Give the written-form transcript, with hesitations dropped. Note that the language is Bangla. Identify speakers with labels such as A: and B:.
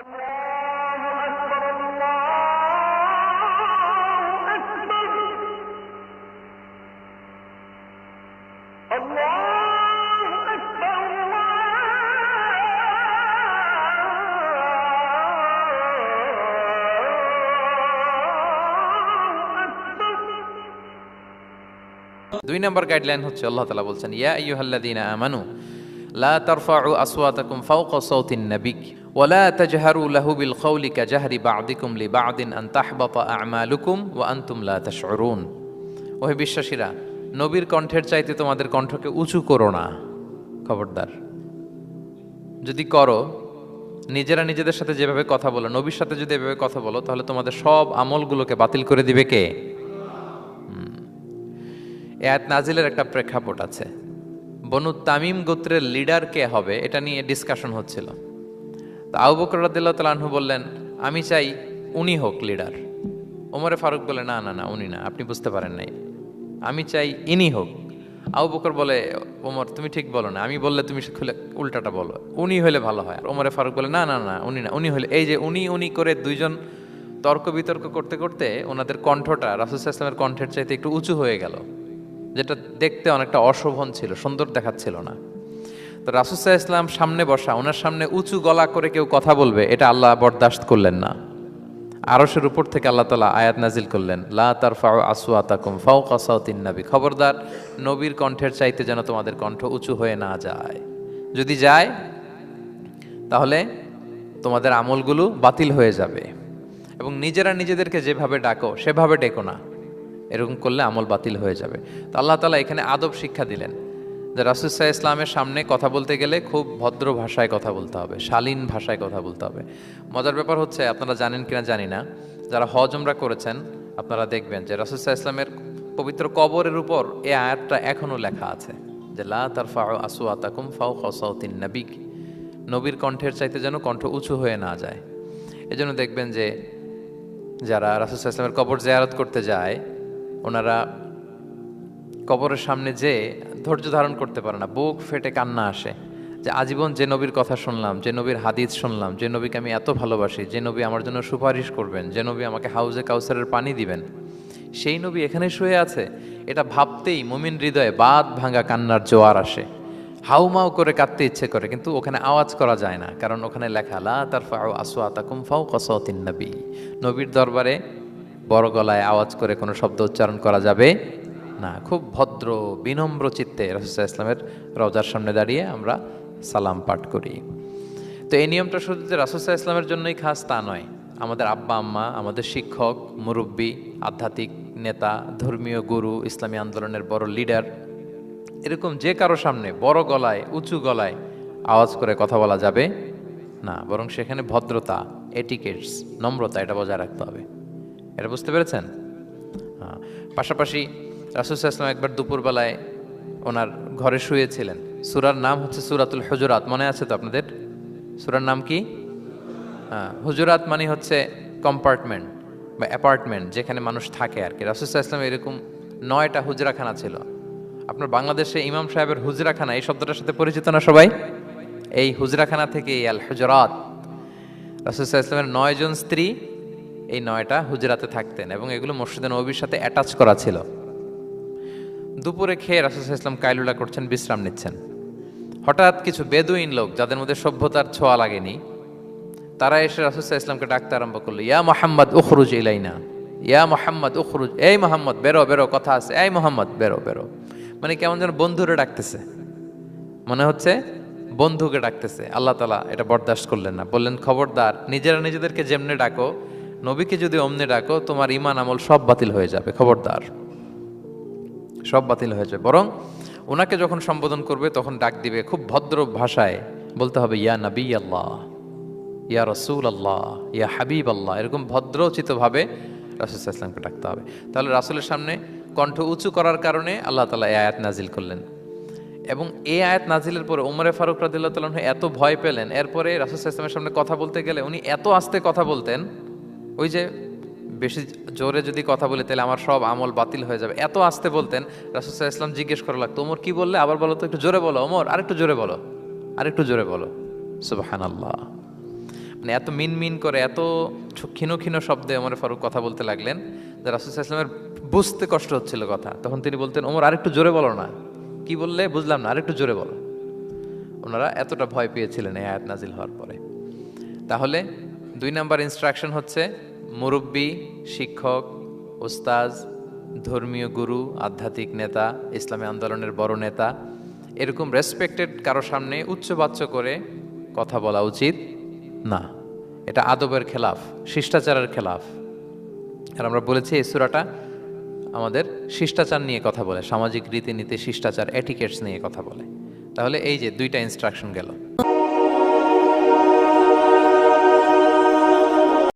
A: দুই নম্বর গাইডলাইন হচ্ছে আল্লাহ তাআলা বলছেন, ইয়া আইয়ুহাল্লাযীনা আমানু লা তারফাউ আসওয়াতাকুম ফাওকা সাওতিন নাবিক ওয়া লা তাজহারু লাহু বিল কওলি কাজাহরি বা'দিকুম লিবা'দিন আন তাহবাতা আ'মালুকুম ওয়া আনতুম লা তাশউরুন। ওহে বিশ্বাসীরা, নবীর কণ্ঠের চাইতে তোমাদের কণ্ঠকে উঁচু করো না, খবরদার। যদি করো, নিজেরা নিজেদের সাথে যেভাবে কথা বলো, নবীর সাথে যদি এভাবে কথা বলো, তাহলে তোমাদের সব আমলগুলোকে বাতিল করে দিবে কে? এই আয়াত নাজিলের একটা প্রেক্ষাপট আছে। বনু তামিম গোত্রের লিডার কে হবে এটা নিয়ে ডিসকাশন হচ্ছিল। তো আবু বকর রাদিয়াল্লাহু তাআলা আনহু বললেন, আমি চাই উনি হোক লিডার। ওমরে ফারুক বলে, না না না, উনি না, আপনি বুঝতে পারেন নাই, আমি চাই ইনি হোক। আবু বকর বলে, ওমর তুমি ঠিক বলো না, আমি বললে তুমি খুলে উল্টাটা বলো, উনি হলে ভালো হয়। আর ওমরে ফারুক বলে, না না না, উনি না, উনি হলে। এই যে উনি উনি করে দুইজন তর্ক বিতর্ক করতে করতে ওনাদের কণ্ঠটা রাসূল সাল্লাল্লাহু আলাইহি ওয়াসাল্লামের কণ্ঠের চাইতে একটু উঁচু হয়ে গেল, যেটা দেখতে অনেকটা অশোভন ছিল, সুন্দর দেখাচ্ছিল না। তো রাসূল সাল্লাল্লাহু আলাইহি ওয়াসাল্লাম সামনে বসা, ওনার সামনে উঁচু গলা করে কেউ কথা বলবে, এটা আল্লাহ বরদাস্ত করলেন না। আরশের উপর থেকে আল্লাহ তাআলা আয়াত নাজিল করলেন, লা তারফাউ আসওয়াতাকুম ফাওকা সাওতিন নবী, খবরদার নবীর কণ্ঠের চাইতে যেন তোমাদের কণ্ঠ উঁচু হয়ে না যায়। যদি যায় তাহলে তোমাদের আমলগুলো বাতিল হয়ে যাবে। এবং নিজেরা নিজেদেরকে যেভাবে ডাকো সেভাবে ডেকো না, এরকম করলে আমল বাতিল হয়ে যাবে। তো আল্লাহ তাআলা এখানে আদব শিক্ষা দিলেন যে রাসূল সাল্লাল্লাহু আলাইহি ওয়াসাল্লামের সামনে কথা বলতে গেলে খুব ভদ্র ভাষায় কথা বলতে হবে, শালীন ভাষায় কথা বলতে হবে। মজার ব্যাপার হচ্ছে, আপনারা জানেন কিনা জানি না, যারা হজ উমরা করেছেন আপনারা দেখবেন যে রাসূল সাল্লাল্লাহু আলাইহি ওয়াসাল্লামের পবিত্র কবরের উপর এই আয়াতটা এখনো লেখা আছে যে লা তারফাউ আসওয়াতাকুম ফাওকা সাওতিন নবী, নবীর কণ্ঠের চাইতে যেন কণ্ঠ উঁচু হয়ে না যায়। এজন্য দেখবেন যে যারা রাসূল সাল্লাল্লাহু আলাইহি ওয়াসাল্লামের কবর জিয়ারত করতে যায়, ওনারা কবরের সামনে যে ধৈর্য ধারণ করতে পারে না, বুক ফেটে কান্না আসে যে আজীবন যে নবীর কথা শুনলাম, যে নবীর হাদিস শুনলাম, যে নবীকে আমি এত ভালোবাসি, যে নবী আমার জন্য সুপারিশ করবেন, যে নবী আমাকে হাউজে কাউসারের পানি দিবেন, সেই নবী এখানে শুয়ে আছে। এটা ভাবতেই মুমিন হৃদয়ে বাঁধ ভাঙা কান্নার জোয়ার আসে, হাউমাউ করে কাঁদতে ইচ্ছে করে, কিন্তু ওখানে আওয়াজ করা যায় না, কারণ ওখানে লেখা লা তারফাউ আসওয়াতাকুম ফাওকা সাওতিন নবী, নবীর দরবারে বড় গলায় আওয়াজ করে কোনো শব্দ উচ্চারণ করা যাবে না। খুব ভদ্র বিনম্র চিত্তে রাসূল সাল্লাল্লাহু আলাইহি ওয়াসাল্লামের রওজার সামনে দাঁড়িয়ে আমরা সালাম পাঠ করি। তো এই নিয়মটা শুধু যে রাসূল সাল্লাল্লাহু আলাইহি ওয়াসাল্লামের জন্যই খাস তা নয়, আমাদের আব্বা আম্মা, আমাদের শিক্ষক, মুরব্বী, আধ্যাত্মিক নেতা, ধর্মীয় গুরু, ইসলামী আন্দোলনের বড় লিডার, এরকম যে কারো সামনে বড় গলায় উঁচু গলায় আওয়াজ করে কথা বলা যাবে না, বরং সেখানে ভদ্রতা, এটিকেটস, নম্রতা, এটা বজায় রাখতে হবে। এটা বুঝতে পেরেছেন? হ্যাঁ। পাশাপাশি রাসূল সাল্লাল্লাহু আলাইহি ওয়াসাল্লাম একবার দুপুরবেলায় ওনার ঘরে শুয়েছিলেন। সূরার নাম হচ্ছে সূরাতুল হুজুরাত, মনে আছে তো আপনাদের? সূরার নাম কি? হ্যাঁ, হুজুরাত মানে হচ্ছে কম্পার্টমেন্ট বা অ্যাপার্টমেন্ট, যেখানে মানুষ থাকে আর কি। রাসূল সাল্লাল্লাহু আলাইহি ওয়াসাল্লাম এরকম 9টা হুজরাখানা ছিল। আপনার বাংলাদেশে ইমাম সাহেবের হুজরাখানা এই শব্দটার সাথে পরিচিত না সবাই? এই হুজরাখানা থেকে আল হুজরাত, রাসূল সাল্লাল্লাহু আলাইহি ওয়াসাল্লামের 9 জন স্ত্রী এই 9টা হুজরাতে থাকতেন এবং এগুলো মসজিদে নববীর সাথে অ্যাটাচ করা ছিল। দুপুরে খেয়ে রাসূল সাল্লাল্লাহু আলাইহি ওয়াসাল্লাম কাইলুলা করছেন, বিশ্রাম নিচ্ছেন। হঠাৎ কিছু বেদুইন লোক, যাদের মধ্যে সভ্যতার ছোঁয়া লাগেনি, তারা এসে রাসূল সাল্লাল্লাহু আলাইহি ওয়াসাল্লামকে ডাকতে আরম্ভ করলো, ইয়া মুহাম্মদ উখরুজ ইলাইনা, ইয়া মুহাম্মদ উখরুজ, এই মুহাম্মদ বেরো বেরো, কথা আছে, এই মুহাম্মদ বেরো বেরো। মানে কেমন যেন বন্ধুরে ডাকতেছে, মনে হচ্ছে বন্ধুকে ডাকতেছে। আল্লাহ তাআলা এটা বরদাস্ত করলেন না, বললেন খবরদার, নিজেরা নিজেদেরকে যেমনে ডাকো, নবীকে যদি অমনে ডাকো, তোমার ঈমান আমল সব বাতিল হয়ে যাবে, খবরদার, সব বাতিল হয়ে যাবে। বরং ওনাকে যখন সম্বোধন করবে তখন ডাক দিবে খুব ভদ্র ভাষায়, বলতে হবে ইয়া নবী আল্লাহ, ইয়া রাসূল আল্লাহ, ইয়া হাবিব আল্লাহ, এরকম ভদ্রোচিতভাবে রাসূল সাল্লাল্লাহু আলাইহি ওয়াসাল্লামকে ডাকতে হবে। তাহলে রাসূলের সামনে কণ্ঠ উঁচু করার কারণে আল্লাহ তাআলা এই আয়াত নাজিল করলেন। এবং এই আয়াত নাজিলের পরে ওমরে ফারুক রাদিয়াল্লাহু তাআলা এত ভয় পেলেন, এরপরে রাসূল সাল্লাল্লাহু আলাইহি ওয়াসাল্লামের সামনে কথা বলতে গেলে উনি এত আস্তে কথা বলতেন, ওই যে বেশি জোরে যদি কথা বলে তাহলে আমার সব আমল বাতিল হয়ে যাবে, এত আস্তে বলতেন। রাসূল সাল্লাল্লাহু আলাইহি ওয়াসাল্লাম জিজ্ঞেস করা লাগতো, ওমর কি বললে, আবার বলো তো, একটু জোরে বলো ওমর, আরেকটু জোরে বলো, আরেকটু জোরে বলো। সুবহানাল্লাহ। মানে এত মিন মিন করে এত ক্ষীণ ক্ষীণ শব্দে ওমর ফারুক কথা বলতে লাগলেন যে রাসূল সাল্লাল্লাহু আলাইহি ওয়াসাল্লামের বুঝতে কষ্ট হচ্ছিল কথা। তখন তিনি বলতেন, ওমর আরেকটু জোরে বলো না। কি বললে বুঝলাম না, আরেকটু জোরে বলো। ওনারা এতটা ভয় পেয়েছিলেন এই আয়াত নাজিল হওয়ার পরে। তাহলে 2 নাম্বার ইনস্ট্রাকশন হচ্ছে মুরব্বী, শিক্ষক, ওস্তাজ, ধর্মীয় গুরু, আধ্যাত্মিক নেতা, ইসলামী আন্দোলনের বড় নেতা, এরকম রেসপেক্টেড কারো সামনে উচ্চবাচ্য করে কথা বলা উচিত না। এটা আদবের খেলাফ, শিষ্টাচারের খেলাফ। আর আমরা বলেছি এই সূরাটা আমাদের শিষ্টাচার নিয়ে কথা বলে, সামাজিক রীতিনীতি, শিষ্টাচার, এটিকেটস নিয়ে কথা বলে। তাহলে এই যে 2টা ইনস্ট্রাকশন গেল।